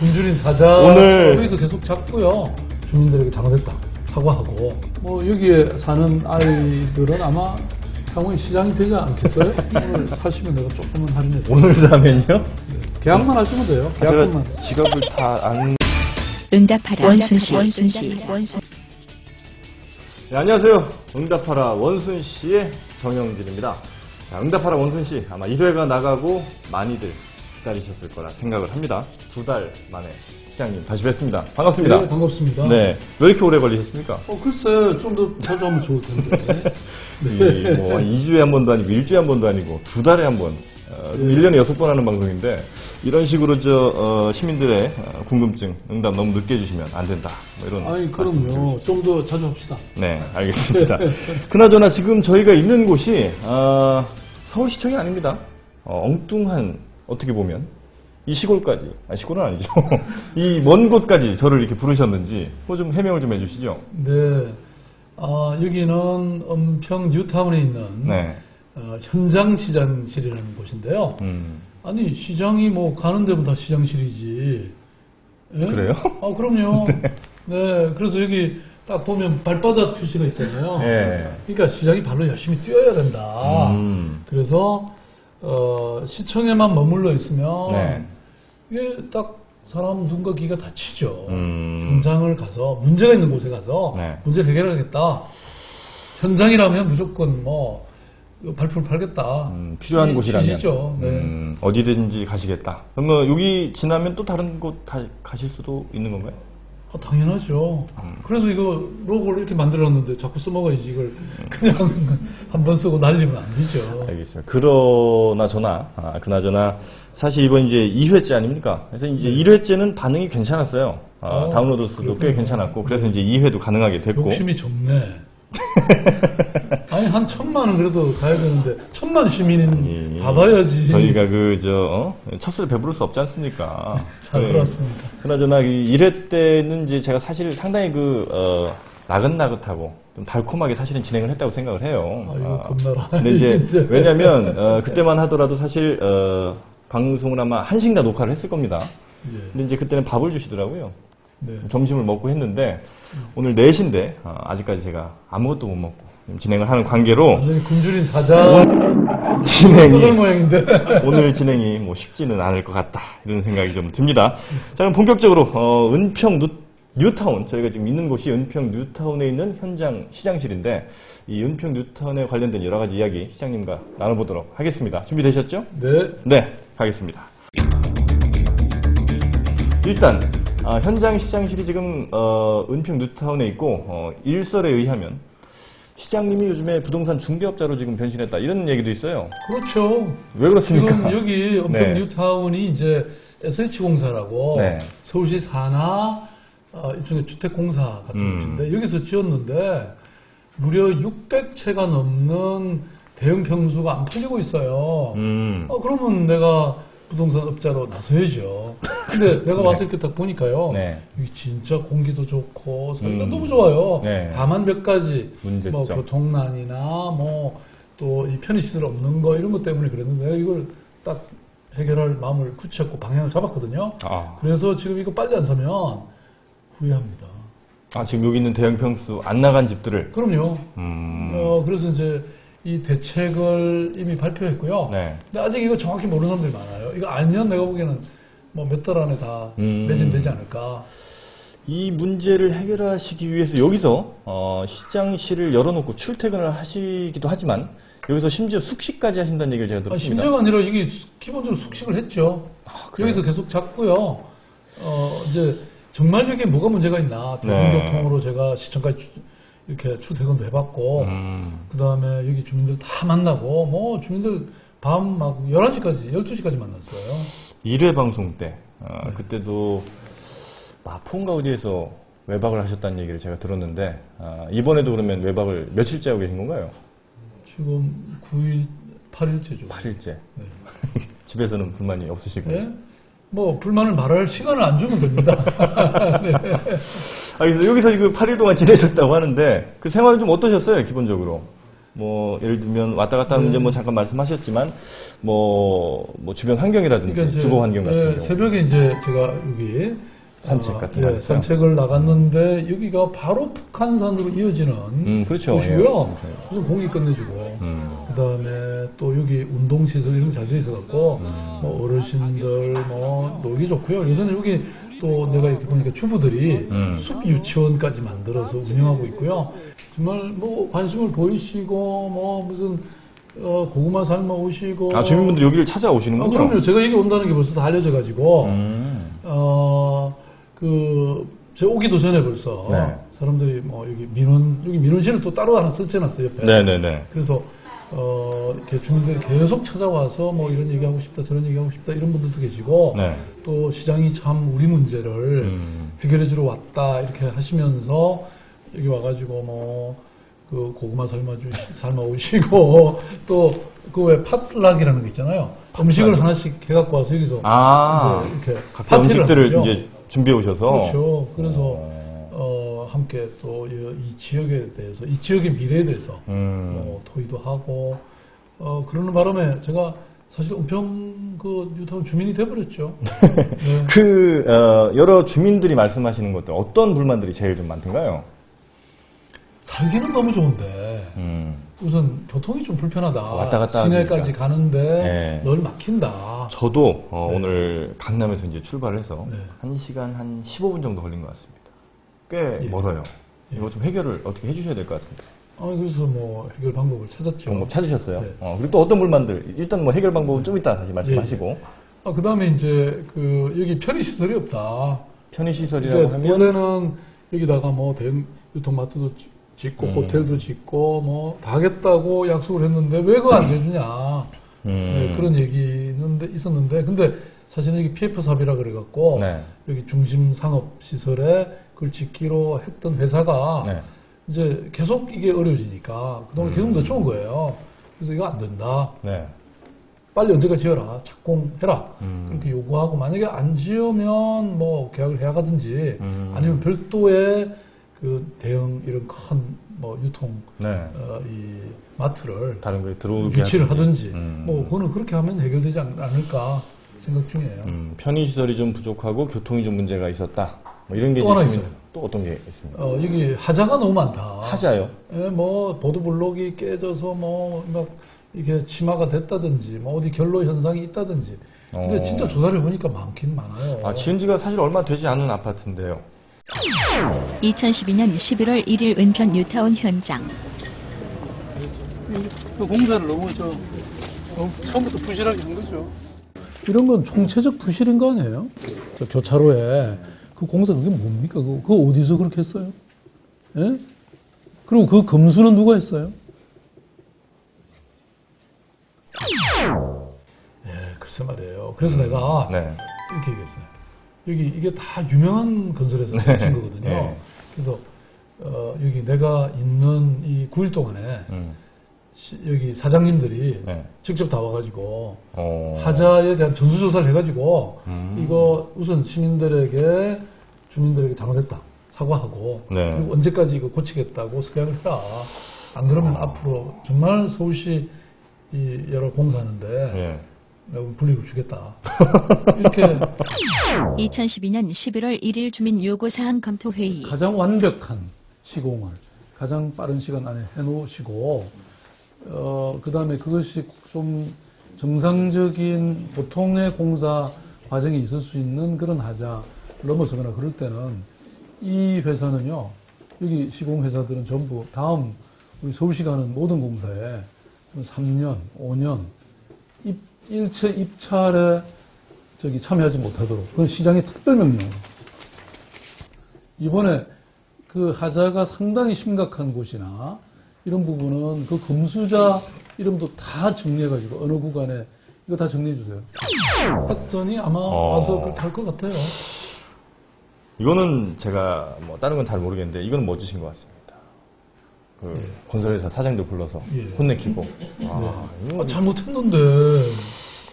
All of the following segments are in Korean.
굶주린 사자 오늘 여기서 계속 잡고요. 주민들에게 잘못했다 사과하고 뭐 여기에 사는 아이들은 아마 향후에 시장이 되지 않겠어요? 오늘 사시면 내가 조금은 할인해 드릴게요. 오늘 사면요? 계약만 하시면 돼요. 계약금만. 제가 지갑을 다 안. 응답하라 원순씨. 네, 안녕하세요. 응답하라 원순씨의 정영진입니다. 자, 응답하라 원순씨 아마 1회가 나가고 많이들 기다리셨을 거라 생각을 합니다. 2달 만에 시장님 다시 뵙습니다. 반갑습니다. 네, 반갑습니다. 네, 왜 이렇게 오래 걸리셨습니까? 글쎄 좀 더 자주 하면 좋을 텐데. 네. 뭐 2주에 한 번도 아니고 1주에 한 번도 아니고 2달에 한 번. 1년에 6번 하는 방송인데 이런 식으로 시민들의 궁금증, 응답 너무 늦게 해주시면 안 된다. 뭐 이런. 아니 그럼요. 좀 더 자주 합시다. 네, 알겠습니다. 그나저나 지금 저희가 있는 곳이 서울시청이 아닙니다. 엉뚱한 어떻게 보면 이 시골까지, 시골은 아니죠. 이 먼 곳까지 저를 이렇게 부르셨는지 좀 해명을 좀 해주시죠. 네. 여기는 은평 뉴타운에 있는 네. 현장시장실이라는 곳인데요. 아니 시장이 뭐 가는 데보다 시장실이지. 예? 그래요? 그럼요. 네. 그래서 여기 딱 보면 발바닥 표시가 있잖아요. 네. 그러니까 시장이 발로 열심히 뛰어야 된다. 그래서 시청에만 머물러 있으면 네. 이게 딱 사람 눈과 귀가 다치죠. 현장을 가서 문제가 있는 곳에 가서 네. 문제를 해결하겠다. 현장이라면 무조건 뭐 발표를 팔겠다. 필요한 곳이라면 취지죠. 네. 어디든지 가시겠다. 그러면 여기 지나면 또 다른 곳 가실 수도 있는 건가요? 당연하죠. 그래서 이거 로고를 이렇게 만들었는데 자꾸 써먹어야지 이걸 그냥 한 번 쓰고 날리면 안 되죠. 알겠습니다. 그나저나 사실 이번 이제 2회째 아닙니까? 그래서 이제 1회째는 반응이 괜찮았어요. 다운로드 수도 꽤 괜찮았고 그래서 이제 2회도 가능하게 됐고. 욕심이 좋네. 아니 한 1000만은 그래도 가야 되는데 1000만 시민은 봐봐야지. 저희가 첫술 배부를 수 없지 않습니까? 잘 들었습니다. 그나저나 1회 때는 이제 제가 사실 상당히 나긋나긋하고 좀 달콤하게 사실은 진행을 했다고 생각을 해요. 이거 겁나라. 근데 이제 왜냐면 그때만 하더라도 사실 방송을 아마 1시인가 녹화를 했을 겁니다. 예. 근데 이제 그때는 밥을 주시더라고요. 네. 점심을 먹고 했는데 오늘 4시인데 아직까지 제가 아무것도 못 먹고 진행을 하는 관계로 완전히 굶주린 사자 진행이 모양인데 오늘 진행이 뭐 쉽지는 않을 것 같다 이런 생각이 좀 듭니다. 자, 그럼 본격적으로 은평 뉴타운 저희가 지금 있는 곳이 은평 뉴타운에 있는 현장 시장실인데 이 은평 뉴타운에 관련된 여러 가지 이야기 시장님과 나눠보도록 하겠습니다. 준비되셨죠? 네. 네, 가겠습니다. 일단 현장 시장실이 지금 은평 뉴타운에 있고 일설에 의하면 시장님이 요즘에 부동산 중개업자로 지금 변신했다 이런 얘기도 있어요. 그렇죠. 왜 그렇습니까? 지금 여기 은평 네. 뉴타운이 이제 SH공사라고 네. 서울시 산하 일종의 주택공사 같은 곳인데 여기서 지었는데 무려 600채가 넘는 대형 평수가 안 팔리고 있어요. 그러면 내가 부동산 업자로 나서야죠. 근데 내가 와서 이렇게 딱 보니까요. 네. 이게 진짜 공기도 좋고 살기가 너무 좋아요. 네. 다만 몇 가지 문제점. 뭐 교통난이나 뭐 또 이 편의시설 없는 거 이런 것 때문에 그랬는데 내가 이걸 딱 해결할 마음을 굳혔고 방향을 잡았거든요. 그래서 지금 이거 빨리 안 사면 후회합니다. 지금 여기 있는 대형 평수 안 나간 집들을. 그럼요. 그래서 이제 이 대책을 이미 발표했고요. 네. 근데 아직 이거 정확히 모르는 사람들이 많아요. 이거 알면 내가 보기에는 뭐 몇 달 안에 다 매진되지 않을까. 이 문제를 해결하시기 위해서 여기서 시장실을 열어놓고 출퇴근을 하시기도 하지만 여기서 심지어 숙식까지 하신다는 얘기를 제가 들었습니다. 심지어가 아니라 이게 기본적으로 숙식을 했죠. 여기서 계속 잡고요. 이제 정말 여기에 뭐가 문제가 있나. 대중교통으로 제가 시청까지 이렇게 출퇴근도 해봤고, 그 다음에 여기 주민들 다 만나고, 뭐 주민들 밤 막 11시까지, 12시까지 만났어요. 1회 방송 때, 그때도 마포인가 어디에서 외박을 하셨다는 얘기를 제가 들었는데, 이번에도 그러면 외박을 며칠째 하고 계신 건가요? 지금 9일, 8일째죠. 8일째. 네. 집에서는 불만이 없으시고요? 네? 뭐 불만을 말할 시간을 안 주면 됩니다. 네. 그래서 여기서 8일 동안 지내셨다고 하는데 그 생활은 좀 어떠셨어요, 기본적으로? 뭐 예를 들면 왔다 갔다 하는 문제 뭐 잠깐 말씀하셨지만 뭐 주변 환경이라든지 그러니까 이제, 주거 환경 같은 경우 새벽에 이제 제가 여기 산책 같은 거 했어요? 산책을 나갔는데 여기가 바로 북한산으로 이어지는 그렇죠. 곳이고요. 예. 그래서 공기 끝내주고 그다음에 또 여기 운동시설 이런 게 잘 돼 있어갖고 뭐 어르신들 뭐 놀기 좋고요. 요새는 여기 또 내가 이렇게 보니까 주부들이 숲 유치원까지 만들어서 운영하고 있고요. 정말 뭐 관심을 보이시고 뭐 무슨 고구마 삶아 오시고 주민분들이 여기를 찾아오시는군요. 그럼요. 제가 여기 온다는 게 벌써 다 알려져가지고 제가 오기도 전에 벌써 네. 사람들이 뭐 여기 민원실을 또 따로 하나 설치해놨어요 옆에. 네네네. 그래서 이렇게 주민들이 계속 찾아와서 뭐 이런 얘기하고 싶다 저런 얘기하고 싶다 이런 분들도 계시고 네. 또 시장이 참 우리 문제를 해결해주러 왔다 이렇게 하시면서 여기 와가지고 뭐 그 고구마 삶아 오시고 또 그 왜 팥락이라는 거 있잖아요. 음식을 하나씩 해갖고 와서 여기서 이제 이렇게 각자 파티를 음식들을 하는 거죠. 이제 준비해 오셔서 그렇죠. 그래서 함께 또 이 지역에 대해서 이 지역의 미래에 대해서 토의도 하고 그러는 바람에 제가 사실 은평 그 뉴타운 주민이 돼버렸죠. 네. 여러 주민들이 말씀하시는 것들 어떤 불만들이 제일 좀 많던가요? 살기는 너무 좋은데 우선 교통이 좀 불편하다. 왔다 갔다 시내까지 하니까. 가는데 네. 널 막힌다. 저도 오늘 강남에서 이제 출발을 해서 네. 1시간 한 15분 정도 걸린 것 같습니다. 꽤 멀어요. 이거 좀 해결을 어떻게 해주셔야 될 것 같은데. 그래서 뭐 해결 방법을 찾았죠. 방법 찾으셨어요? 네. 그리고 또 어떤 불만들? 일단 뭐 해결 방법은 좀 이따 다시 말씀하시고. 그 다음에 이제 여기 편의시설이 없다. 편의시설이라고 그러니까 하면 원래는 여기다가 뭐 대형 유통마트도 짓고 호텔도 짓고 뭐 다 하겠다고 약속을 했는데 왜 그거 안 해주냐. 네, 그런 얘기는 있었는데 근데 사실은 여기 PF 사업이라 그래갖고 네. 여기 중심 상업 시설에 그걸 짓기로 했던 회사가 네. 이제 계속 이게 어려워지니까 그동안 계속 늦춰온 거예요. 그래서 이거 안 된다. 네. 빨리 언제까지 지어라. 착공해라. 그렇게 요구하고 만약에 안 지으면 뭐 계약을 해야 가든지 아니면 별도의 그 대형 이런 큰 뭐 유통 네. 이 마트를 다른 거에 들어오게 유치를 하든지 하든지. 뭐 그거는 그렇게 하면 해결되지 않을까 생각 중이에요. 편의시설이 좀 부족하고 교통이 좀 문제가 있었다. 뭐 이런 게 또 하나 이제 있어요. 또 어떤 게 있습니까? 여기 하자가 너무 많다. 하자요? 예, 뭐 보도블록이 깨져서 뭐 막 이게 침하가 됐다든지 뭐 어디 결로 현상이 있다든지. 근데 진짜 조사를 해보니까 많긴 많아요. 지은 지가 사실 얼마 되지 않은 아파트인데요. 2012년 11월 1일 은평 뉴타운 현장. 그 공사를 너무 처음부터 부실하게 한 거죠. 이런 건 총체적 부실인 거 아니에요? 저 교차로에 그 공사 그게 뭡니까? 그거 어디서 그렇게 했어요? 예? 그리고 그 검수는 누가 했어요? 예, 글쎄 말이에요. 그래서 내가 네. 이렇게 얘기했어요. 이게 다 유명한 건설에서 친 거거든요. 네. 그래서 여기 내가 있는 이 9일 동안에 여기 사장님들이 네. 직접 다 와가지고 하자에 대한 전수조사를 해가지고 이거 우선 주민들에게 잘못했다 사과하고 네. 그리고 언제까지 이거 고치겠다고 서약을 해라. 안 그러면 앞으로 정말 서울시 이 여러 공사하는데 네. 내가 불이익을 주겠다. 이렇게 2012년 11월 1일 주민 요구사항 검토회의. 가장 완벽한 시공을 가장 빠른 시간 안에 해놓으시고 그 다음에 그것이 좀 정상적인 보통의 공사 과정이 있을 수 있는 그런 하자 넘어서거나 그럴 때는 이 회사는요, 여기 시공회사들은 전부 다음 우리 서울시가 하는 모든 공사에 3년, 5년 일체 입찰에 참여하지 못하도록 그건 시장의 특별명령. 이번에 그 하자가 상당히 심각한 곳이나 이런 부분은 그 검수자 이름도 다 정리해가지고 어느 구간에 이거 다 정리해주세요. 했더니 아마 와서 그렇게 할 것 같아요. 이거는 제가 뭐 다른 건 잘 모르겠는데 이거는 멋지신 것 같습니다. 건설회사 사장도 불러서 혼내키고. 잘못했는데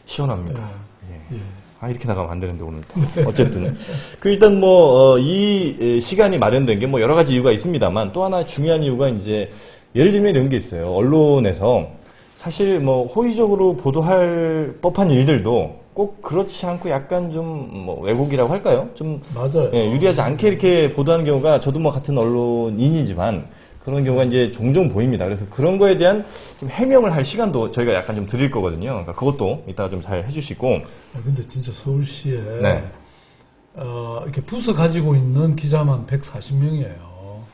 시원합니다. 예. 이렇게 나가면 안 되는데 오늘 어쨌든 일단 뭐 이 시간이 마련된 게 뭐 여러 가지 이유가 있습니다만 또 하나 중요한 이유가 이제 예를 들면 이런 게 있어요. 언론에서 사실 뭐 호의적으로 보도할 법한 일들도 꼭 그렇지 않고 약간 좀 뭐 왜곡이라고 할까요? 좀 맞아요. 예, 유리하지 않게 이렇게 보도하는 경우가 저도 뭐 같은 언론인이지만 그런 경우가 이제 종종 보입니다. 그래서 그런 거에 대한 좀 해명을 할 시간도 저희가 약간 좀 드릴 거거든요. 그러니까 그것도 이따가 좀 잘 해주시고. 근데 진짜 서울시에 네. 이렇게 부서 가지고 있는 기자만 140명이에요.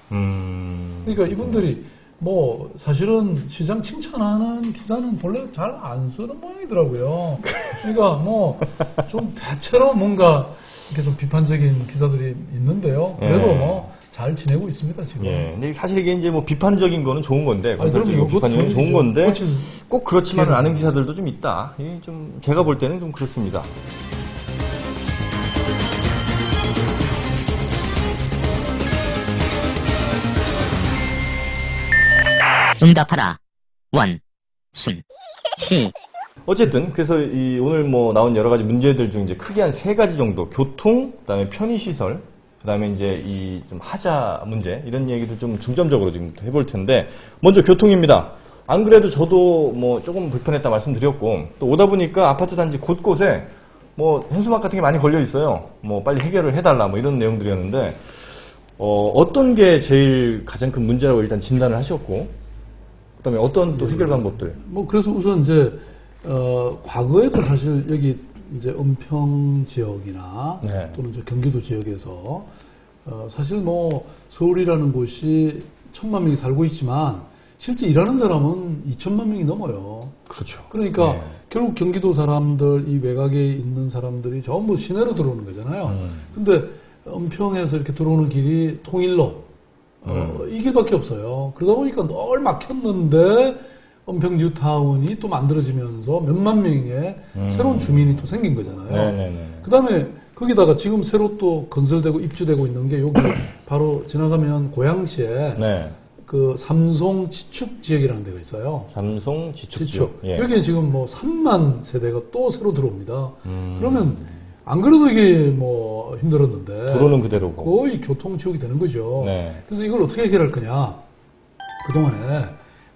그러니까 이분들이 뭐 사실은 시장 칭찬하는 기사는 본래 잘 안 쓰는 모양이더라고요. 그러니까 뭐 좀 대체로 뭔가 이렇게 좀 비판적인 기사들이 있는데요. 그래도 예. 뭐 잘 지내고 있습니다 지금. 예. 근데 사실 이게 이제 뭐 비판적인 거는 좋은 건데, 건설적이고 그럼요. 비판적인 건 좋은 그것도 건데, 고칠 꼭 그렇지만은 기회는 않은 기사들도 좀 있다. 이 좀 제가 볼 때는 좀 그렇습니다. 응답하라. 원, 순, 시. 어쨌든 그래서 이 오늘 뭐 나온 여러 가지 문제들 중 이제 크게 한 세 가지 정도, 교통, 그다음에 편의시설, 그다음에 이제 이 좀 하자 문제 이런 얘기들 좀 중점적으로 지금 해볼 텐데, 먼저 교통입니다. 안 그래도 저도 뭐 조금 불편했다 말씀드렸고, 또 오다 보니까 아파트 단지 곳곳에 뭐 현수막 같은 게 많이 걸려 있어요. 뭐 빨리 해결을 해달라 뭐 이런 내용들이었는데, 어떤 게 제일 가장 큰 문제라고 일단 진단을 하셨고, 그다음에 어떤 또 해결 방법들. 뭐 그래서 우선 이제 과거에도 사실 여기 이제 은평 지역이나 네. 또는 이제 경기도 지역에서 사실 뭐 서울이라는 곳이 1,000만 명이 살고 있지만 실제 일하는 사람은 2천만 명이 넘어요. 그렇죠. 그러니까 네. 결국 경기도 사람들, 이 외곽에 있는 사람들이 전부 시내로 들어오는 거잖아요. 근데 은평에서 이렇게 들어오는 길이 통일로 이 길밖에 없어요. 그러다 보니까 늘 막혔는데 은평 뉴타운이 또 만들어지면서 몇만 명의 새로운 주민이 또 생긴 거잖아요. 네네네. 그 다음에 거기다가 지금 새로 또 건설되고 입주되고 있는 게 여기 바로 지나가면 고양시에 네. 그 삼송 지축 지역이라는 데가 있어요. 삼송 지축. 지축. 예. 여기에 지금 뭐 3만 세대가 또 새로 들어옵니다. 그러면 안 그래도 이게 뭐 힘들었는데 도로는 그대로고. 거의 교통 지역이 되는 거죠. 네. 그래서 이걸 어떻게 해결할 거냐? 그동안에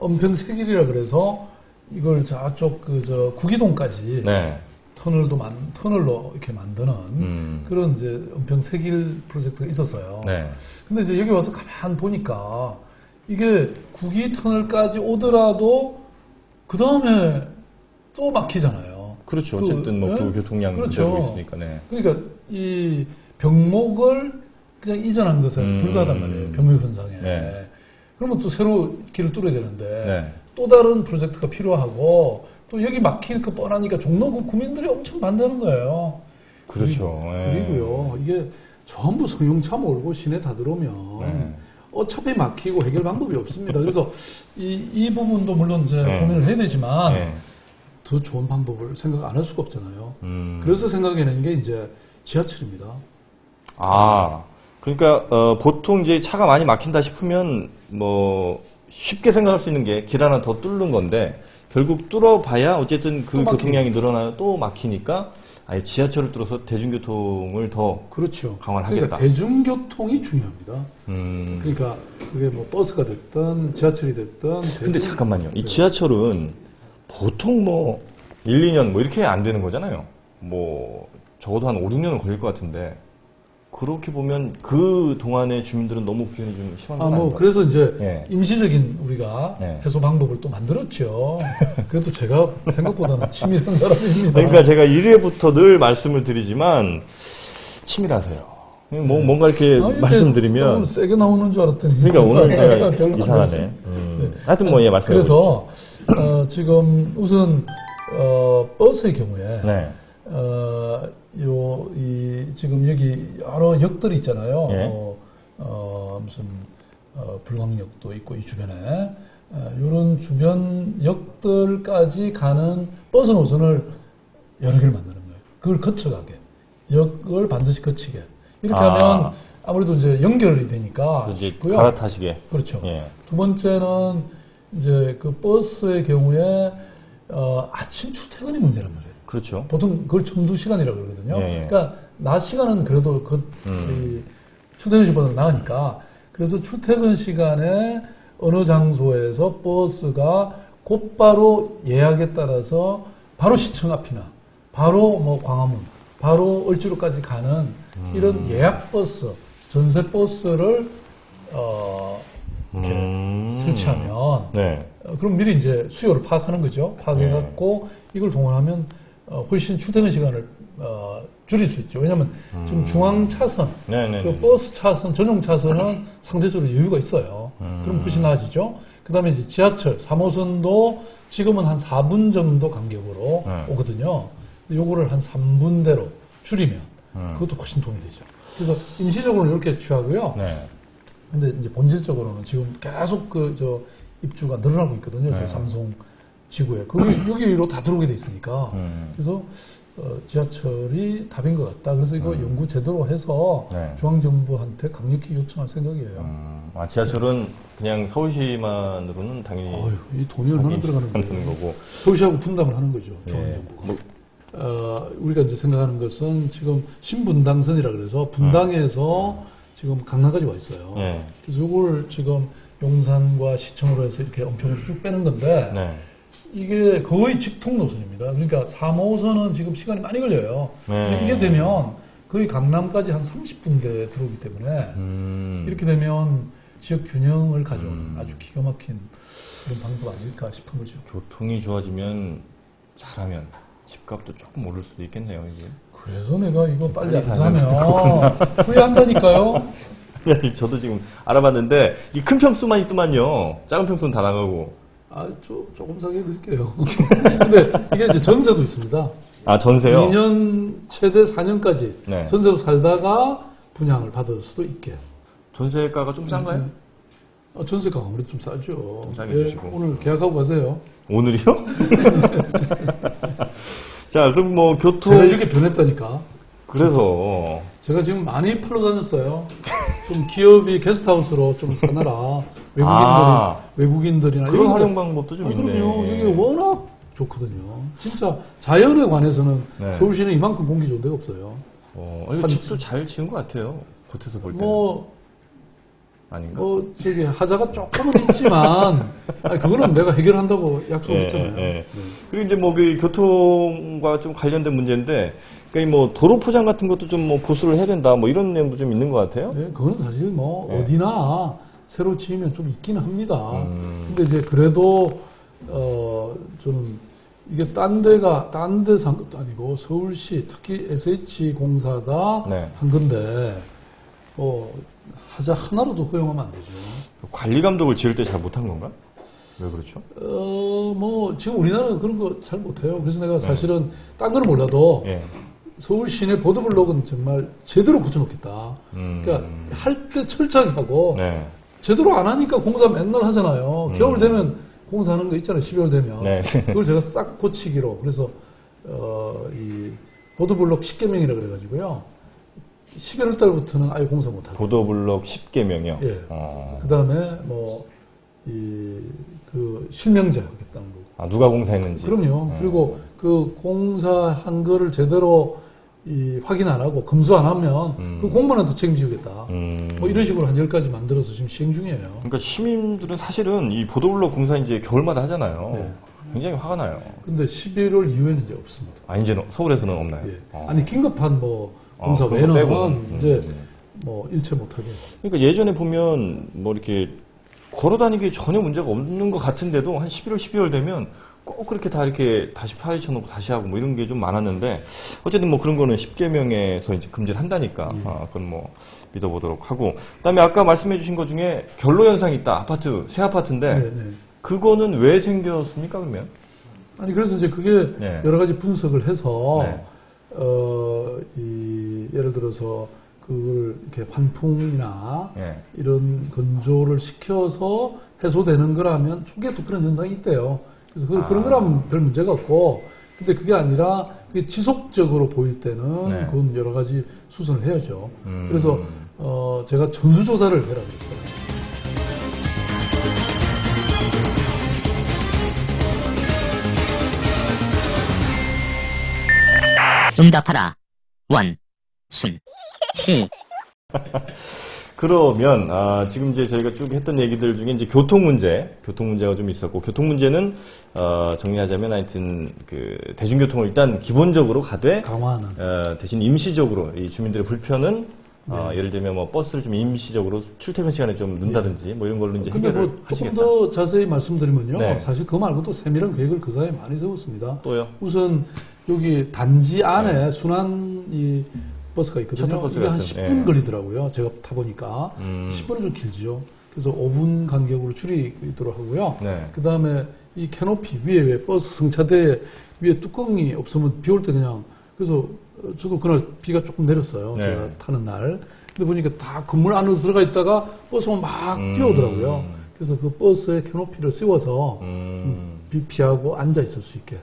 은평세길이라 그래서 이걸 저쪽 저 구기동까지 네. 터널로 이렇게 만드는 그런 이제 은평세길 프로젝트가 있었어요. 네. 근데 이제 여기 와서 가만 보니까 이게 구기 터널까지 오더라도 그 다음에 또 막히잖아요. 그렇죠. 어쨌든 뭐 그 교통량 그렇죠. 문제도 있으니까. 네. 그러니까 이 병목을 그냥 이전한 것에 불과하단 말이에요. 병목 현상에. 네. 그러면 또 새로 길을 뚫어야 되는데 네. 또 다른 프로젝트가 필요하고 또 여기 막힐 거 뻔하니까 종로구 구민들이 엄청 반대하는 거예요. 그렇죠. 그리고요, 이게 전부 승용차 몰고 시내 다 들어오면 네. 어차피 막히고 해결 방법이 없습니다. 그래서 이 부분도 물론 이제 네. 고민을 해야 되지만 네. 더 좋은 방법을 생각 안 할 수가 없잖아요. 그래서 생각해낸 게 이제 지하철입니다. 아, 그러니까 보통 이제 차가 많이 막힌다 싶으면 뭐 쉽게 생각할 수 있는 게 길 하나 더 뚫는 건데 결국 뚫어봐야 어쨌든 그 교통량이 늘어나요. 또 막히니까 아예 지하철을 뚫어서 대중교통을 더 그렇죠. 강화하겠다. 그러니까 대중교통이 중요합니다. 그러니까 그게 뭐 버스가 됐든 지하철이 됐든. 근데 잠깐만요. 이 지하철은 보통 뭐 1, 2년 뭐 이렇게 안 되는 거잖아요. 뭐 적어도 한 5, 6년은 걸릴 것 같은데 그렇게 보면 그 동안의 주민들은 너무 불편이 좀 심한 건 아닌가요? 그래서 이제 예. 임시적인 우리가 예. 해소 방법을 또 만들었죠. 그래도 제가 생각보다는 치밀한 사람입니다. 그러니까 제가 1회부터 늘 말씀을 드리지만 치밀하세요. 뭐 뭔가 이렇게 말씀드리면 너무 세게 나오는 줄 알았더니. 그러니까 오늘 제가 별로 안 이상하네. 들었어요. 네. 하여튼 뭐 예 말씀해 그래서 지금 우선 버스의 경우에 네. 지금 여기 여러 역들이 있잖아요. 예. 무슨 불광역도 있고 이 주변에 이런 주변 역들까지 가는 버스 노선을 여러 개를 만드는 거예요. 그걸 거쳐가게 역을 반드시 거치게 이렇게 하면 아무래도 이제 연결이 되니까 쉽고요. 갈아타시게. 그렇죠. 예. 두 번째는 이제 그 버스의 경우에 아침 출퇴근이 문제란 말이에요. 그렇죠. 보통 그걸 12시간이라고 그러거든요. 예, 예. 그러니까 낮 시간은 그래도 출퇴근 시간보다 나으니까 그래서 출퇴근 시간에 어느 장소에서 버스가 곧바로 예약에 따라서 바로 시청 앞이나 바로 뭐 광화문, 바로 을지로까지 가는 이런 예약 버스, 전세 버스를 이렇게 설치하면 네. 그럼 미리 이제 수요를 파악하는 거죠. 파악해갖고 이걸 동원하면 훨씬 출퇴근 시간을 줄일 수 있죠. 왜냐하면 지금 중앙 차선, 네. 그 버스 차선, 전용 차선은 상대적으로 여유가 있어요. 그럼 훨씬 나아지죠. 그 다음에 이제 지하철 3호선도 지금은 한 4분 정도 간격으로 오거든요. 요거를 한 3분대로 줄이면 그것도 훨씬 도움이 되죠. 그래서 임시적으로는 이렇게 취하고요. 네. 근데 이제 본질적으로는 지금 계속 입주가 늘어나고 있거든요. 저희 삼성 지구에. 여기로 다 들어오게 돼 있으니까. 그래서 지하철이 답인 것 같다. 그래서 이거 연구 제대로 해서 네. 중앙정부한테 강력히 요청할 생각이에요. 지하철은 그냥 서울시만으로는 당연히 이 돈이 얼마나 들어가는 거고. 서울시하고 분담을 하는 거죠. 네. 중앙정부가. 우리가 이제 생각하는 것은 지금 신분당선이라 그래서 분당에서 지금 강남까지 와 있어요. 네. 그래서 이걸 지금 용산과 시청으로 해서 이렇게 엄청나게 쭉 빼는 건데 네. 이게 거의 직통 노선입니다. 그러니까 3호선은 지금 시간이 많이 걸려요. 네. 근데 이게 되면 거의 강남까지 한 30분대 들어오기 때문에 이렇게 되면 지역 균형을 가져오는 아주 기가 막힌 그런 방법 아닐까 싶은 거죠. 교통이 좋아지면 잘하면 집값도 조금 오를 수도 있겠네요, 이게. 그래서 내가 이거 빨리 안 사면 후회한다니까요. 저도 지금 알아봤는데 이 큰 평수만 있더만요. 작은 평수는 다 나가고. 조금 사게 드릴게요. 근데 이게 이제 전세도 있습니다. 전세요? 2년 최대 4년까지 네. 전세로 살다가 분양을 받을 수도 있게. 전세가가 좀 싼가요? 전세가가 아무래도 좀 싸죠. 좀 싸게 주시고. 오늘 계약하고 가세요. 오늘이요? 자, 그럼 뭐 교통. 제가 이렇게 변했다니까. 그래서. 제가 지금 많이 팔러 다녔어요. 좀 기업이 게스트하우스로 좀 사놔라. 외국인들이나. 그런 활용 방법도 좀 있네. 그럼요. 이게 워낙 좋거든요. 진짜 자연에 관해서는 네. 서울시는 이만큼 공기 좋은 데가 없어요. 집도 잘 지은 것 같아요. 겉에서 볼 때. 아닌가? 하자가 조금은 있지만, 그거는 내가 해결한다고 약속했잖아요. 네. 그리고 이제 그 교통과 좀 관련된 문제인데, 그러니까 도로 포장 같은 것도 좀 보수를 해야 된다, 이런 내용도 좀 있는 것 같아요. 네, 그거는 사실 어디나 새로 지으면 좀 있기는 합니다. 근데 이제 그래도, 저는 이게 딴 데산 것도 아니고 서울시, 특히 SH공사가 네. 한 건데, 하자 하나로도 허용하면 안 되죠. 관리 감독을 지을 때 잘 못한 건가? 왜 그렇죠? 지금 우리나라는 그런 거 잘 못해요. 그래서 내가 사실은 딴 거는 몰라도 서울 시내 보도블록은 정말 제대로 고쳐놓겠다. 그러니까 할 때 철저하게 하고 제대로 안 하니까 공사 맨날 하잖아요. 겨울 되면 공사하는 거 있잖아요. 12월 되면. 그걸 제가 싹 고치기로. 그래서 이 보도블록 10개명이라 그래가지고요. 11월 달부터는 아예 공사 못하고. 보도블록 10개명이요? 예. 그 다음에 실명제 하겠다는 거고. 누가 공사했는지. 그럼요. 그리고 그 공사한 거를 제대로 확인 안 하고 검수 안 하면 그 공무원한테 책임지겠다. 이런 식으로 한 10가지 만들어서 지금 시행 중이에요. 그러니까 시민들은 사실은 이 보도블록 공사 이제 겨울마다 하잖아요. 네. 굉장히 화가 나요. 근데 11월 이후에는 이제 없습니다. 이제 서울에서는 없나요? 예. 아니, 긴급한 공사 외에는 이제 일체 못하게. 그러니까 예전에 보면 이렇게 걸어 다니기 전혀 문제가 없는 것 같은데도 한 11월, 12월 되면 꼭 그렇게 다 이렇게 다시 파헤쳐 놓고 다시 하고 이런 게 좀 많았는데 어쨌든 그런 거는 10개명에서 이제 금지를 한다니까 그건 믿어보도록 하고 그다음에 아까 말씀해 주신 것 중에 결로 현상이 있다. 새 아파트인데 그거는 왜 생겼습니까 그러면? 아니 그래서 이제 그게 여러 가지 분석을 해서 예를 들어서 그걸 이렇게 환풍이나 이런 건조를 시켜서 해소되는 거라면 초기에 또 그런 현상이 있대요. 그래서 그런 거라면 별 문제가 없고, 근데 그게 아니라 그게 지속적으로 보일 때는 그건 여러 가지 수선을 해야죠. 그래서 제가 전수조사를 해라 그랬어요. 응답하라. 원, 순, 시. 그러면 지금 이제 저희가 쭉 했던 얘기들 중에 이제 교통 문제가 좀 있었고, 교통 문제는 정리하자면 하여튼 그 대중교통을 일단 기본적으로 가되 강화하는. 대신 임시적으로 이 주민들의 불편은 예를 들면 뭐 버스를 좀 임시적으로 출퇴근 시간에 좀 넣는다든지 뭐 이런 걸로 이제 근데 해결을 뭐 조금 하시겠다. 더 자세히 말씀드리면요. 네. 사실 그거 말고도 세밀한 계획을 그 사이에 많이 세웠습니다. 또요? 우선 여기 단지 안에 순환 이 버스가 있거든요. 셔틀버스 이게 한 같은, 10분 예. 걸리더라고요. 제가 타보니까. 10분은 좀 길죠. 그래서 5분 간격으로 줄이도록 하고요. 네. 그 다음에 이 캐노피 위에 왜 버스 승차대 위에 뚜껑이 없으면 비 올 때 그냥, 그래서 저도 그날 비가 조금 내렸어요. 네. 제가 타는 날. 근데 보니까 다 건물 안으로 들어가 있다가 버스가 막 뛰어오더라고요. 그래서 그 버스에 캐노피를 씌워서 좀 비 피하고 앉아 있을 수 있게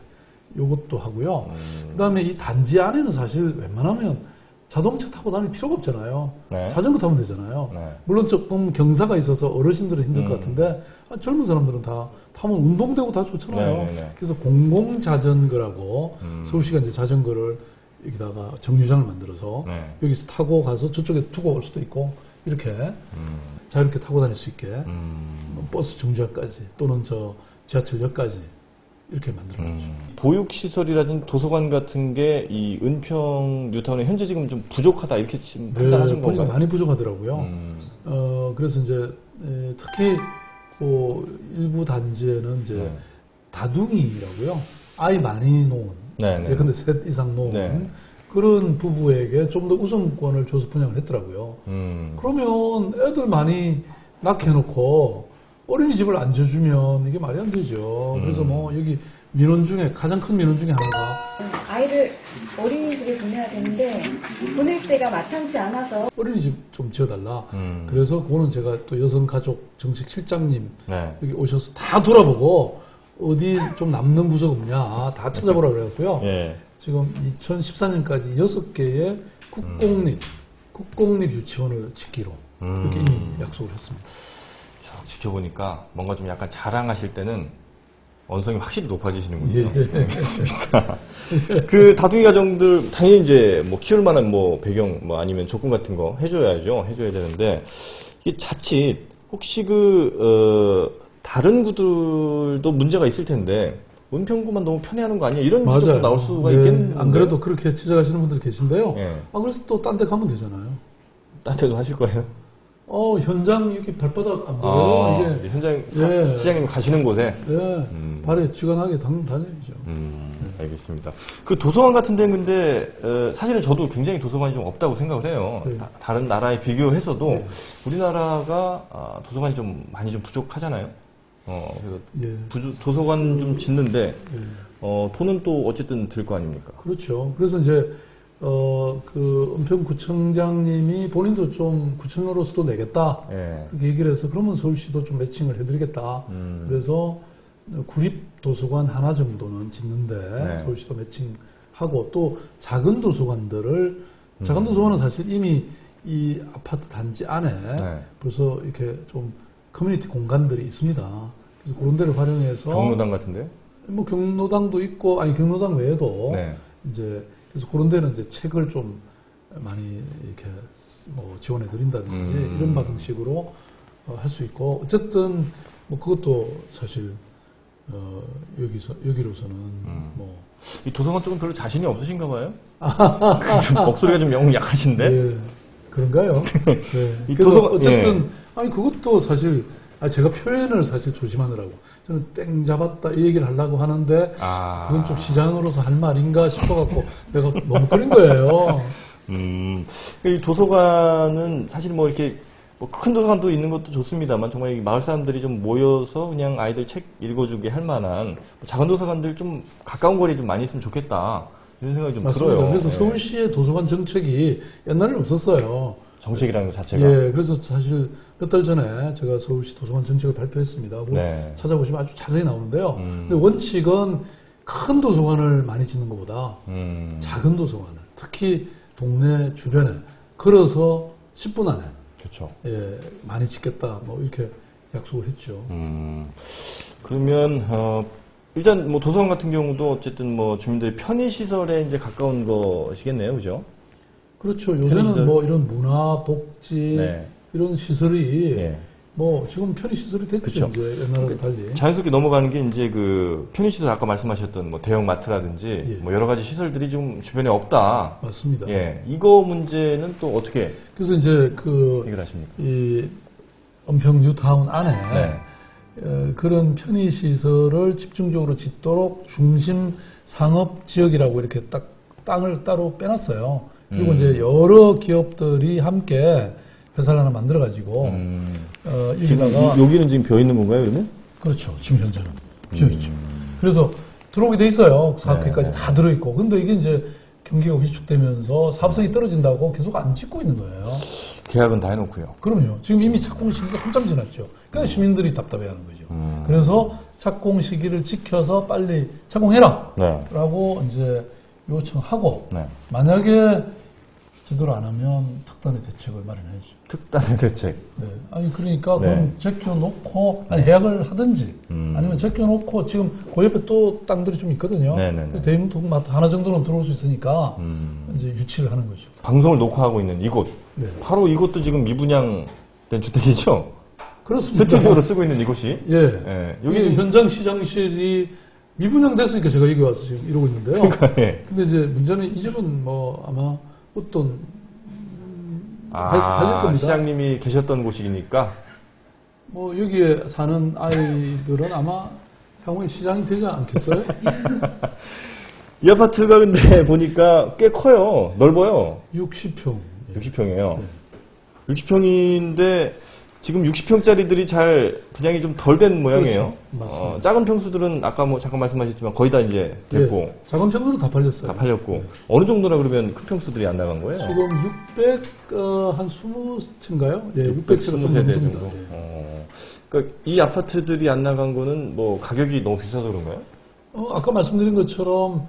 요것도 하고요. 그 다음에 이 단지 안에는 사실 웬만하면 자동차 타고 다닐 필요가 없잖아요. 네. 자전거 타면 되잖아요. 네. 물론 조금 경사가 있어서 어르신들은 힘들 것 같은데 젊은 사람들은 다 타면 운동되고 다 좋잖아요. 네, 네, 네. 그래서 공공자전거라고 서울시가 이제 자전거를 여기다가 정류장을 만들어서 네. 여기서 타고 가서 저쪽에 두고 올 수도 있고 이렇게 자유롭게 타고 다닐 수 있게 뭐 버스 정류장까지 또는 저 지하철역까지 이렇게 만들어놨죠. 보육시설이라든지 도서관 같은 게 이 은평 뉴타운에 현재 지금 좀 부족하다 이렇게 지금 판단하신 보니까 건가요? 많이 부족하더라고요. 그래서 이제 특히 그 일부 단지에는 이제 네. 다둥이라고요. 아이 많이 놓은, 네, 네. 예컨대 셋 이상 놓은 네. 그런 부부에게 좀 더 우선권을 줘서 분양을 했더라고요. 그러면 애들 많이 낳게 해놓고 어린이집을 안 줘주면 이게 말이 안 되죠. 그래서 뭐 여기 민원 중에 가장 큰 민원 중에 하나가 아이를 어린이집에 보내야 되는데 보낼 때가 마땅치 않아서 어린이집 좀 지어달라. 그래서 그거는 제가 또 여성가족정책실장님 네. 여기 오셔서 다 돌아보고 어디 좀 남는 구석 없냐 다 찾아보라 그래갖고요. 예. 지금 2014년까지 6개의 국공립 유치원을 짓기로 그렇게 이미 약속을 했습니다. 쭉 지켜보니까 뭔가 좀 약간 자랑하실 때는 언성이 확실히 높아지시는군요. 예. 그 다둥이 가정들 당연히 이제 뭐 키울 만한 뭐 배경 뭐 아니면 조건 같은 거 해줘야 되는데 이게 자칫 혹시 다른 구들도 문제가 있을 텐데 은평구만 너무 편애하는 거 아니야 이런 지적도 나올 수가 있겠는데 안 그래도 그렇게 지적하시는 분들 계신데요. 예. 그래서 또 딴 데 가면 되잖아요. 딴 데도 하실 거예요? 현장 이렇게 발바닥 안 보여요. 이게 현장 예. 시장님 가시는 곳에 예, 발에 쥐관하게 다녀야죠. 알겠습니다. 그 도서관 같은 데는 근데 사실은 저도 굉장히 도서관이 좀 없다고 생각을 해요. 네. 다른 나라에 비교해서도 우리나라가 도서관이 좀 많이 좀 부족하잖아요. 그래서 예. 도서관 좀 짓는데 돈은 또 어쨌든 들 거 아닙니까? 그렇죠. 그래서 이제 그 은평구청장님이 본인도 좀 구청으로서도 내겠다. 예. 그렇게 얘기를 해서 그러면 서울시도 좀 매칭을 해드리겠다. 그래서 구립도서관 하나 정도는 짓는데 네. 서울시도 매칭하고 또 작은 도서관들을 작은 도서관은 사실 이미 이 아파트 단지 안에 네. 벌써 이렇게 좀 커뮤니티 공간들이 있습니다. 그래서 그런 데를 활용해서 경로당 같은데요? 뭐 경로당도 있고 아니 경로당 외에도 네. 이제 그래서 그런 데는 이제 책을 좀 많이 이렇게 뭐 지원해 드린다든지 이런 방식으로 할 수 있고 어쨌든 뭐 그것도 사실 여기로서는 뭐 이 도서관 쪽은 별로 자신이 없으신가 봐요? 목소리가 좀 영 약하신데? 예, 그런가요? 네. 이 그래서 도서관- 어쨌든 아니 그것도 사실 제가 표현을 사실 조심하느라고 저는 땡 잡았다 이 얘기를 하려고 하는데 그건 좀 시장으로서 할 말인가 싶어갖고 내가 멈거린 거예요. 이 도서관은 사실 뭐 이렇게 뭐 큰 도서관도 있는 것도 좋습니다만 정말 이 마을 사람들이 좀 모여서 그냥 아이들 책 읽어주게 할 만한 작은 도서관들 좀 가까운 거리에 좀 많이 있으면 좋겠다 이런 생각이 좀 맞습니다. 들어요. 그래서 예. 서울시의 도서관 정책이 옛날에는 없었어요. 정책이라는 것 자체가. 예, 그래서 사실 몇 달 전에 제가 서울시 도서관 정책을 발표했습니다. 그거 네. 찾아보시면 아주 자세히 나오는데요. 근데 원칙은 큰 도서관을 많이 짓는 것보다 작은 도서관을 특히 동네 주변에 걸어서 10분 안에 그렇죠. 예, 많이 짓겠다 뭐 이렇게 약속을 했죠. 그러면 일단 뭐 도서관 같은 경우도 어쨌든 뭐 주민들의 편의 시설에 이제 가까운 것이겠네요, 그죠? 그렇죠. 편의시설. 요새는 뭐 이런 문화, 복지, 네. 이런 시설이 예. 뭐 지금 편의 시설이 됐죠. 그쵸. 이제 옛날하고 달리. 자연스럽게 넘어가는 게 이제 그 편의시설 아까 말씀하셨던 뭐 대형 마트라든지 예. 뭐 여러 가지 시설들이 좀 주변에 없다. 맞습니다. 예. 이거 문제는 또 어떻게 그래서 이제 그 해결하십니까? 이 은평 뉴타운 안에 네. 그런 편의 시설을 집중적으로 짓도록 중심 상업 지역이라고 이렇게 딱 땅을 따로 빼놨어요. 그리고 이제 여러 기업들이 함께 회사를 하나 만들어가지고 지금 여기다가 여기는 지금 비어 있는 건가요, 그러면? 그렇죠. 지금 현재는 비어 있죠. 그래서 들어오게 돼 있어요. 사업계까지 네. 다 들어 있고. 근데 이게 이제 경기가 위축되면서 사업성이 떨어진다고 계속 안 짓고 있는 거예요. 계약은 다 해놓고요. 그럼요. 지금 이미 착공 시기가 한참 지났죠. 그래서 시민들이 답답해하는 거죠. 그래서 착공 시기를 지켜서 빨리 착공해라! 네. 라고 이제 요청하고, 네. 만약에 제대로 안 하면 특단의 대책을 마련해야죠. 특단의 대책. 네. 아니, 그러니까, 네. 그럼 제껴놓고, 아니, 계약을 하든지, 아니면 제껴놓고, 지금 그 옆에 또 땅들이 좀 있거든요. 네네네. 그래서 대형마트 하나 정도는 들어올 수 있으니까, 이제 유치를 하는 거죠. 방송을 녹화하고 있는 이곳. 네. 바로 이곳도 지금 미분양된 주택이죠? 그렇습니다. 스튜디오로 쓰고 있는 이곳이. 예. 예. 여기 여기 현장 시장실이 미분양됐으니까 제가 여기 와서 지금 이러고 있는데요. 예. 근데 이제 문제는 이 집은 뭐 아마 어떤 팔릴 겁니다. 시장님이 계셨던 곳이니까. 뭐 여기에 사는 아이들은 아마 향후에 시장이 되지 않겠어요? 이 아파트가 근데 보니까 꽤 커요. 넓어요. 60평. 60평이에요. 60평인데 지금 60평짜리들이 잘 분양이 좀 덜 된 모양이에요. 그렇죠. 맞습니다. 작은 평수들은 아까 뭐 잠깐 말씀하셨지만 거의 다 이제 됐고 예. 작은 평수는 다 팔렸어요. 다 팔렸고 어느 정도나 그러면 큰 평수들이 안 나간 거예요? 지금 600, 한 20채인가요? 예, 600채가 좀 20세대 넘습니다. 정도. 예. 그러니까 이 아파트들이 안 나간 거는 뭐 가격이 너무 비싸서 그런가요? 아까 말씀드린 것처럼,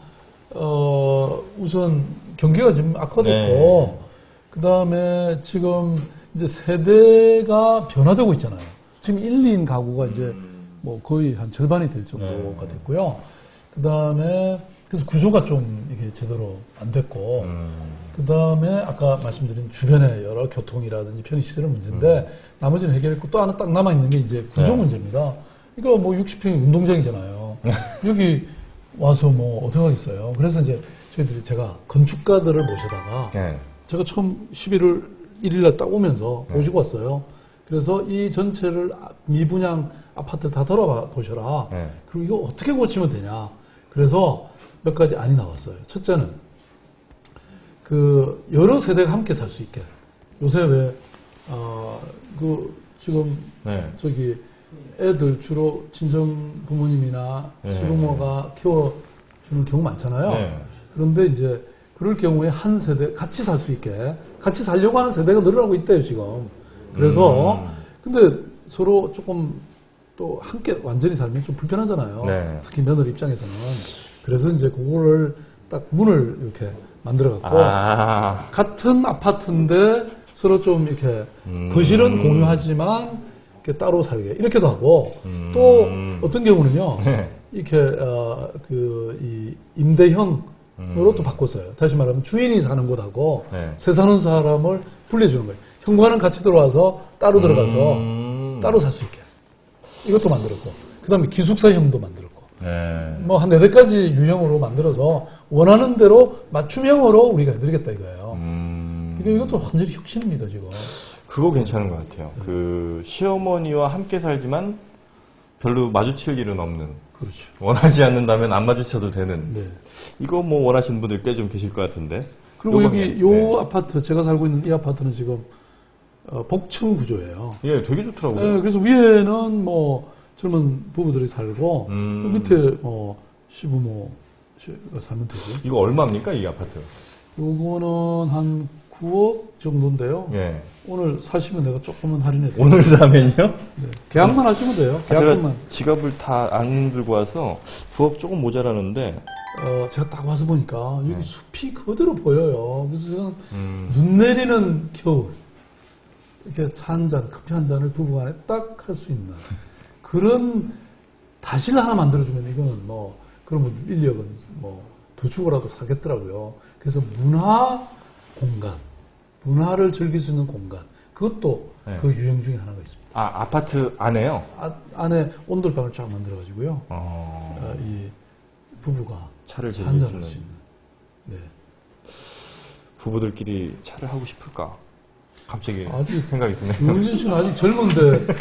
우선 경기가 지금 악화됐고, 네. 그 다음에 지금 이제 세대가 변화되고 있잖아요. 지금 1, 2인 가구가 이제 뭐 거의 한 절반이 될 정도가 됐고요. 그 다음에 그래서 구조가 좀 이게 제대로 안 됐고, 그 다음에 아까 말씀드린 주변의 여러 교통이라든지 편의시설의 문제인데, 나머지는 해결했고 또 하나 딱 남아있는 게 이제 구조 네. 문제입니다. 이거 뭐 60평이 운동장이잖아요. 여기 와서 뭐 어떻게 하겠어요. 그래서 이제 저희들이 제가 건축가들을 모셔다가 네. 제가 처음 11월 1일 날 딱 오면서 모시고 왔어요. 그래서 이 전체를 미분양 아파트를 다 돌아봐 보셔라. 네. 그리고 이거 어떻게 고치면 되냐. 그래서 몇 가지 안이 나왔어요. 첫째는 그 여러 세대가 함께 살 수 있게. 요새 왜 지금 네. 저기 애들 주로 친정 부모님이나 네. 시부모가 키워주는 경우 많잖아요. 네. 그런데 이제 그럴 경우에 한 세대 같이 살 수 있게 같이 살려고 하는 세대가 늘어나고 있대요 지금. 그래서 근데 서로 조금 또 함께 완전히 살면 좀 불편하잖아요. 네. 특히 며느리 입장에서는. 그래서 이제 그거를 딱 문을 이렇게 만들어갖고 같은 아파트인데 서로 좀 이렇게 거실은 공유하지만 이렇게 따로 살게 이렇게도 하고 또 어떤 경우는요 네. 이렇게 이 임대형으로 또 바꿨어요. 다시 말하면 주인이 사는 곳하고 네. 새 사는 사람을 분리해주는 거예요. 현관은 같이 들어와서 따로 들어가서 따로 살 수 있게 이것도 만들었고 그 다음에 기숙사형도 만들었고 네. 뭐 한 4대까지 유형으로 만들어서 원하는 대로 맞춤형으로 우리가 해드리겠다 이거예요. 그러니까 이것도 완전히 혁신입니다 지금. 그거 괜찮은 것 같아요. 그 시어머니와 함께 살지만 별로 마주칠 일은 없는. 그렇죠. 원하지 않는다면 안 마주쳐도 되는. 네. 이거 뭐 원하시는 분들 꽤 좀 계실 것 같은데. 그리고 요 여기 방향. 요 네. 아파트 제가 살고 있는 이 아파트는 지금 복층 구조예요. 예, 되게 좋더라고요. 네, 그래서 위에는 뭐 젊은 부부들이 살고 밑에 시부모가 살면 되고. 이거 얼마입니까, 이 아파트? 요거는 한 9억 정도인데요. 예. 오늘 사시면 내가 조금은 할인해 드릴게요. 오늘 사면요? 네. 계약만 하시면 돼요. 제가 계약금만. 지갑을 다 안 들고 와서 9억 조금 모자라는데. 제가 딱 와서 보니까 여기 숲이 그대로 보여요. 그래서 저는 음. 눈 내리는 겨울 이렇게 차 한 잔, 커피 한 잔을 부부간에 딱 할 수 있는 그런 다시를 하나 만들어주면 이거는 뭐 그러면 인력은 뭐 더 주고라도 사겠더라고요. 그래서 문화 공간, 문화를 즐길 수 있는 공간, 그것도 네. 그 유형 중에 하나가 있습니다. 아, 아파트 안에요? 안에 온돌방을 쫙 만들어가지고요. 어, 이 부부가 차를 즐길 수 한잔할 있는. 수 있는. 네. 부부들끼리 차를 하고 싶을까? 갑자기 아직 생각이 드네요. 유영진 씨는 아직 젊은데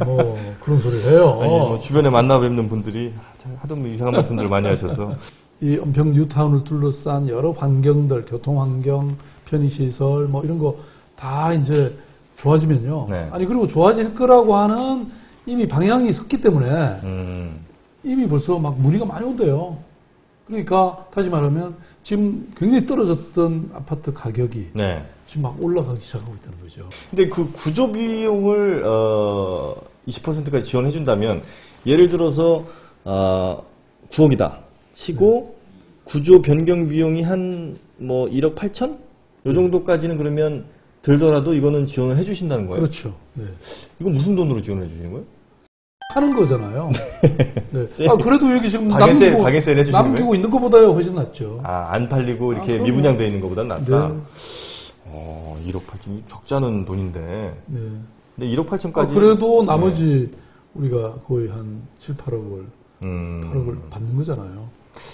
뭐 그런 소리를 해요. 아니, 뭐 주변에 만나 뵙는 분들이 하도 뭐 이상한 말씀들 많이 하셔서. 이 은평 뉴타운을 둘러싼 여러 환경들, 교통 환경, 편의시설 뭐 이런 거 다 이제 좋아지면요. 네. 아니 그리고 좋아질 거라고 하는 이미 방향이 섰기 때문에 이미 벌써 막 문의가 많이 온대요. 그러니까 다시 말하면 지금 굉장히 떨어졌던 아파트 가격이 네. 지금 막 올라가기 시작하고 있다는 거죠. 근데 그 구조 비용을 20%까지 지원해 준다면 예를 들어서 9억이다 치고 구조 변경 비용이 한 뭐 1억 8천? 요 정도까지는 그러면 들더라도 이거는 지원을 해 주신다는 거예요? 그렇죠. 네. 이거 무슨 돈으로 지원해 주시는 거예요? 하는 거잖아요. 네. 아, 그래도 여기 지금 가게세를 해주시는 남기고 거예요? 있는 것보다요 훨씬 낫죠. 아, 안 팔리고 이렇게 그럼요. 미분양되어 있는 것보단 낫다? 네. 1억 8천, 적지 않은 돈인데. 네. 근데 1억 8천까지. 그래도 나머지 우리가 거의 한 7, 8억을 8억을 받는 거잖아요.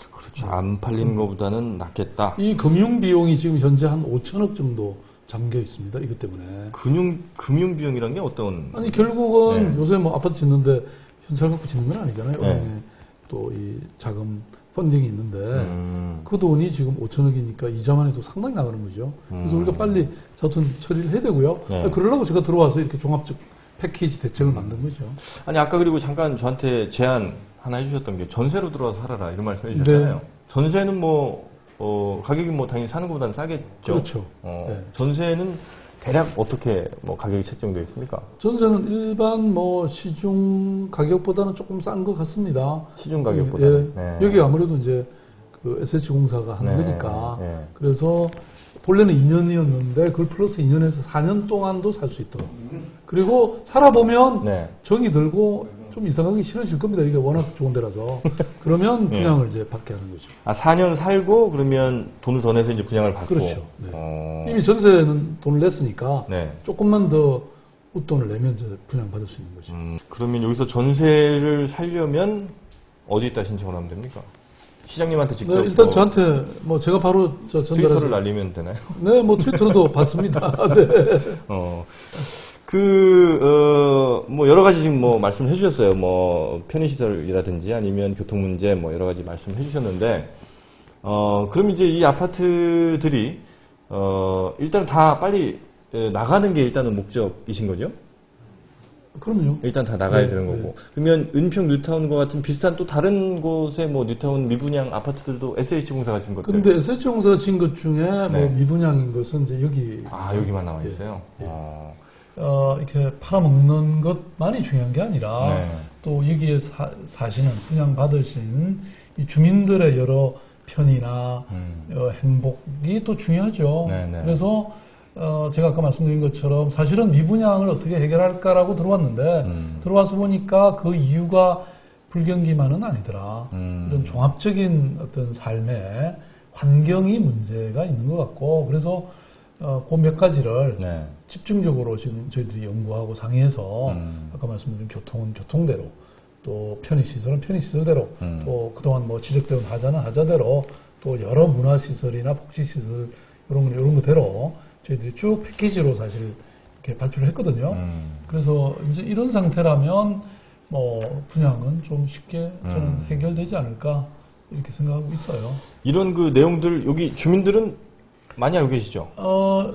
그렇죠. 안 팔리는 것보다는 낫겠다. 이 금융 비용이 지금 현재 한 5천억 정도 잠겨 있습니다. 이것 때문에. 금융 비용이란 게 어떤? 아니 결국은 네. 요새 뭐 아파트 짓는데 현찰 갖고 짓는 건 아니잖아요. 네. 은행에 또 이 자금 펀딩이 있는데 그 돈이 지금 5천억이니까 이자만 해도 상당히 나가는 거죠. 그래서 우리가 빨리 자돈 처리를 해야 되고요. 네. 그러려고 제가 들어와서 이렇게 종합적 패키지 대책을 만든 거죠. 아니, 아까 그리고 잠깐 저한테 제안 하나 해주셨던 게 전세로 들어와서 살아라 이런 말씀 해주셨잖아요. 네. 전세는 뭐 가격이 뭐 당연히 사는 것보다는 싸겠죠. 그렇죠. 네. 전세는 대략 어떻게 뭐 가격이 책정되어 있습니까? 전세는 일반 뭐 시중 가격보다는 조금 싼 것 같습니다. 시중 가격보다는. 예. 여기 아무래도 이제 그 SH공사가 하는 네. 거니까. 네. 그래서 본래는 2년이었는데 그걸 플러스 2년에서 4년 동안도 살 수 있도록. 그리고 살아보면 네. 정이 들고 좀 이상하게 싫어질 겁니다. 이게 워낙 좋은 데라서. 그러면 네. 분양을 이제 받게 하는 거죠. 아, 4년 살고 그러면 돈을 더 내서 이제 분양을 받고. 그렇죠. 네. 이미 전세는 돈을 냈으니까 네. 조금만 더 웃돈을 내면 이제 분양받을 수 있는 거죠. 그러면 여기서 전세를 살려면 어디에다 신청을 하면 됩니까? 시장님한테 직접. 네, 일단 저한테 뭐 제가 바로 저 전달해서 트위터를 날리면 되나요? 네, 뭐 트위터로도 봤습니다. 네. 뭐 여러 가지 지금 뭐 말씀해 주셨어요. 뭐 편의시설이라든지 아니면 교통 문제 뭐 여러 가지 말씀해 주셨는데, 그럼 이제 이 아파트들이, 일단 다 빨리 나가는 게 일단은 목적이신 거죠? 그럼요. 일단 다 나가야 네, 되는 거고. 네. 그러면 은평 뉴타운과 같은 비슷한 또 다른 곳의 뭐 뉴타운 미분양 아파트들도 SH공사가 지은 것들. 근데 SH공사가 지은 것 중에 네. 뭐 미분양인 것은 이제 여기 아, 여기만 나와 있어요? 예. 어. 이렇게 팔아먹는 것만이 중요한 게 아니라 네. 또 여기에 사시는 분양 받으신 이 주민들의 여러 편의나 행복이 또 중요하죠. 네, 네. 그래서 제가 아까 말씀드린 것처럼 사실은 미분양을 어떻게 해결할까라고 들어왔는데 들어와서 보니까 그 이유가 불경기만은 아니더라. 이런 종합적인 어떤 삶의 환경이 문제가 있는 것 같고 그래서 그 몇 가지를 네. 집중적으로 지금 저희들이 연구하고 상의해서 아까 말씀드린 교통은 교통대로 또 편의시설은 편의시설대로 또 그동안 뭐 지적되온 하자는 하자대로 또 여러 문화시설이나 복지시설 이런 거대로 저희들이 쭉 패키지로 사실 이렇게 발표를 했거든요. 그래서 이제 이런 상태라면 뭐 분양은 좀 쉽게 저는 해결되지 않을까 이렇게 생각하고 있어요. 이런 그 내용들 여기 주민들은 많이 알고 계시죠?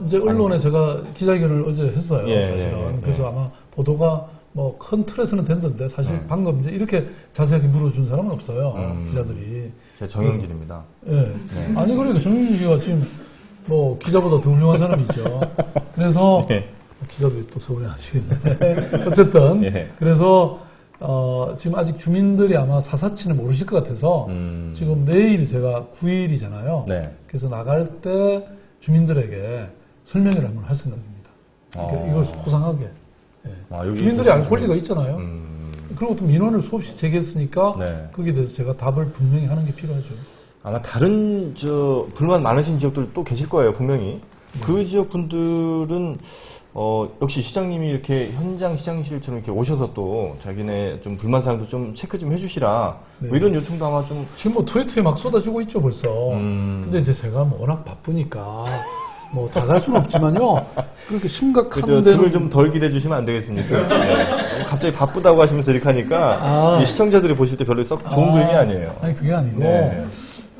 이제 언론에 제가 기자회견을 어제 했어요, 예, 사실은. 예, 예, 그래서 예. 아마 보도가 뭐 큰 틀에서는 됐는데 사실 방금 이제 이렇게 자세하게 물어준 사람은 없어요, 기자들이. 제가 정영진입니다. 예. 아니, 그러니까 정윤주 씨가 지금 뭐 기자보다 더 훌륭한 사람이죠. 그래서 예. 기자들이 또 서운해 하시겠네. 어쨌든. 예. 그래서 지금 아직 주민들이 아마 사사치는 모르실 것 같아서 지금 내일 제가 9일이잖아요. 네. 그래서 나갈 때 주민들에게 설명회를 한번 할 생각입니다. 그러니까 이걸 소상하게. 예. 여기 주민들이 알 권리가 있잖아요. 그리고 또 민원을 수없이 제기했으니까 네. 거기에 대해서 제가 답을 분명히 하는 게 필요하죠. 아마 다른 불만 많으신 지역들 또 계실 거예요, 분명히. 그 지역 분들은 역시 시장님이 이렇게 현장 시장실처럼 이렇게 오셔서 또 자기네 좀 불만사항도 좀 체크 좀 해주시라 네. 뭐 이런 요청도 아마 좀 지금 뭐 트위터에 막 쏟아지고 있죠 벌써. 근데 이제 제가 뭐 워낙 바쁘니까 뭐 다 갈 수는 없지만요. 그렇게 심각한 그죠, 데는 등을 좀 덜 기대해 주시면 안 되겠습니까? 네. 갑자기 바쁘다고 하시면서 이렇게 하니까 이 시청자들이 보실 때 별로 썩 좋은 그림이 아니에요. 아니 그게 아니고 네.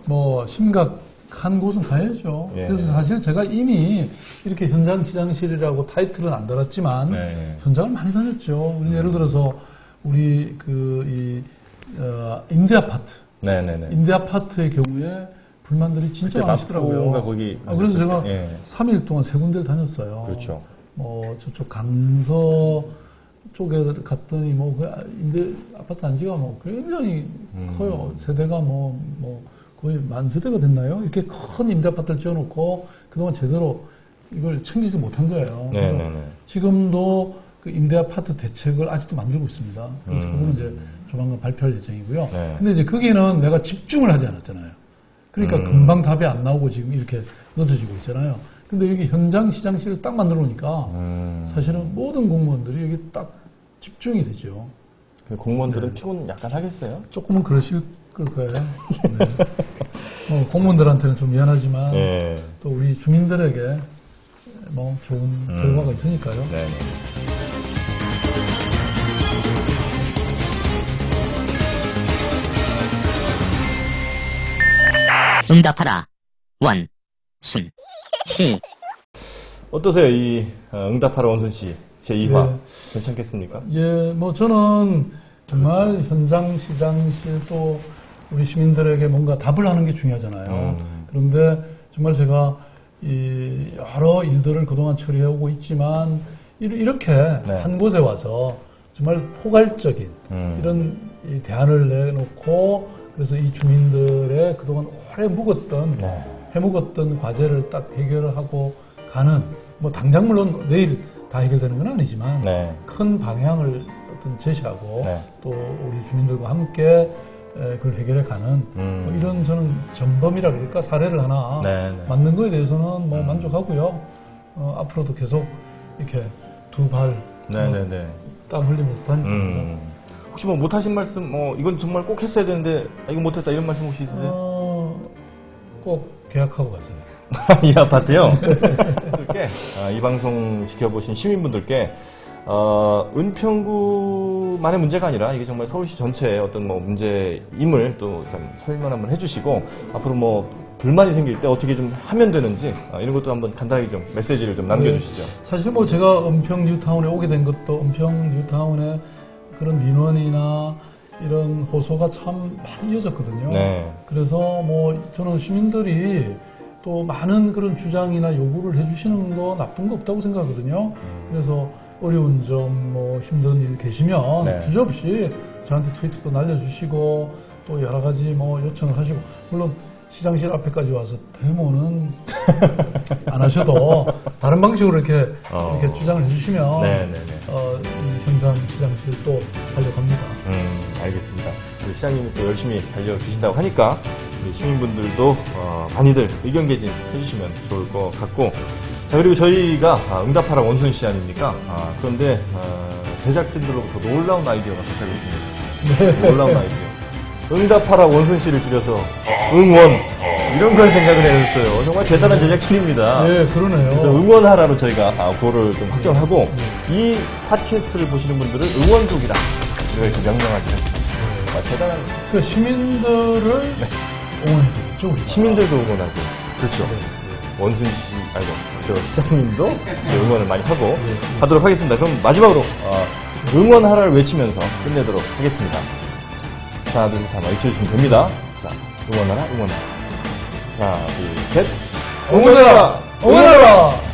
뭐 심각한 곳은 가야죠. 네. 그래서 사실 제가 이미 이렇게 현장 시장실이라고 타이틀은 안 달았지만 네. 현장을 많이 다녔죠. 예를 들어서 우리 임대 아파트, 네네네. 임대 아파트의 경우에 불만들이 진짜 그때 많으시더라고요. 마포인가 거기 그래서 제가 예. 3일 동안 3군데를 다녔어요. 그렇죠. 뭐 저쪽 강서 쪽에 갔더니 뭐 그 임대 아파트 단지가 뭐 굉장히 커요. 세대가 뭐 거의 만 세대가 됐나요? 이렇게 큰 임대 아파트를 지어놓고 그동안 제대로 이걸 챙기지 못한 거예요. 그래서 네네네. 지금도 그 임대 아파트 대책을 아직도 만들고 있습니다. 그래서 그거는 이제 조만간 발표할 예정이고요. 네. 근데 이제 거기는 내가 집중을 하지 않았잖아요. 그러니까 금방 답이 안 나오고 지금 이렇게 늦어지고 있잖아요. 근데 여기 현장 시장실을 딱 만들어 놓으니까 사실은 모든 공무원들이 여기 딱 집중이 되죠. 그 공무원들은 피곤 약간 하겠어요? 조금은 그러실 거예요. 네. 공무원들한테는 좀 미안하지만 네. 또 우리 주민들에게 뭐 좋은 결과가 있으니까요. 네. 응답하라. 원, 순, 시. 어떠세요? 이 응답하라 원순 씨 제2화 네. 괜찮겠습니까? 예, 뭐 저는 정말 현장 시장실 또 우리 시민들에게 뭔가 답을 하는 게 중요하잖아요. 그런데 정말 제가 이 여러 일들을 그동안 처리해오고 있지만 이렇게 네. 한 곳에 와서 정말 포괄적인 이런 이 대안을 내놓고 그래서 이 주민들의 그동안 오래 묵었던 네. 해묵었던 과제를 딱 해결을 하고 가는 뭐 당장 물론 내일 다 해결되는 건 아니지만 네. 큰 방향을 어떤 제시하고 네. 또 우리 주민들과 함께 그걸 해결해 가는 뭐 이런 저는 전범이라 그럴까 사례를 하나 네, 네. 만든 거에 대해서는 뭐 만족하고요. 앞으로도 계속 이렇게 두 발 네네네. 땀 흘리면서 다닐 겁니다. 혹시 뭐 못하신 말씀, 이건 정말 꼭 했어야 되는데, 이거 못했다, 이런 말씀 혹시 있으세요? 꼭 계약하고 가세요. 이 아파트요? 분들께, 이 방송 지켜보신 시민분들께, 은평구만의 문제가 아니라, 이게 정말 서울시 전체의 어떤 뭐 문제임을 또 참 설명 한번 해주시고, 앞으로 뭐 불만이 생길 때 어떻게 좀 하면 되는지, 이런 것도 한번 간단하게 좀 메시지를 좀 남겨주시죠. 네, 사실 뭐 제가 은평 뉴타운에 오게 된 것도 은평 뉴타운에 그런 민원이나 이런 호소가 참 많이 이어졌거든요. 네. 그래서 뭐 저는 시민들이 또 많은 그런 주장이나 요구를 해주시는 거 나쁜 거 없다고 생각하거든요. 그래서 어려운 점, 뭐 힘든 일 계시면 네. 주저없이 저한테 트위터도 날려주시고 또 여러 가지 뭐 요청을 하시고 물론 시장실 앞에까지 와서 데모는 안 하셔도 다른 방식으로 이렇게 주장을 해주시면 네네네. 이 현장 시장실 또 달려갑니다. 알겠습니다. 우리 시장님이 또 열심히 달려주신다고 하니까 우리 시민분들도 많이들 의견 개진 해주시면 좋을 것 같고 자 그리고 저희가 응답하라 원순 씨 아닙니까? 그런데 제작진들로부터 놀라운 아이디어가 도착을 했습니다. 네. 놀라운 아이디어. 응답하라 원순 씨를 줄여서 응원 이런 걸 생각을 해줬어요. 정말 대단한 제작진입니다. 네, 그러네요. 그래서 응원하라로 저희가 구호를 좀 확정하고 이 팟캐스트를 보시는 분들은 응원족이다 이렇게 명명하기로 했습니다. 대단한 그 시민들을 응원해주죠. 우리가. 시민들도 응원하고 그렇죠. 원순 씨 아이고 저 시장님도 응원을 많이 하고 하도록 하겠습니다. 그럼 마지막으로 응원하라를 외치면서 끝내도록 하겠습니다. 하나, 둘, 셋, 한번 외쳐주시면 됩니다. 자, 응원하라, 응원하라. 하나, 둘, 셋. 응원하라! 응원하라!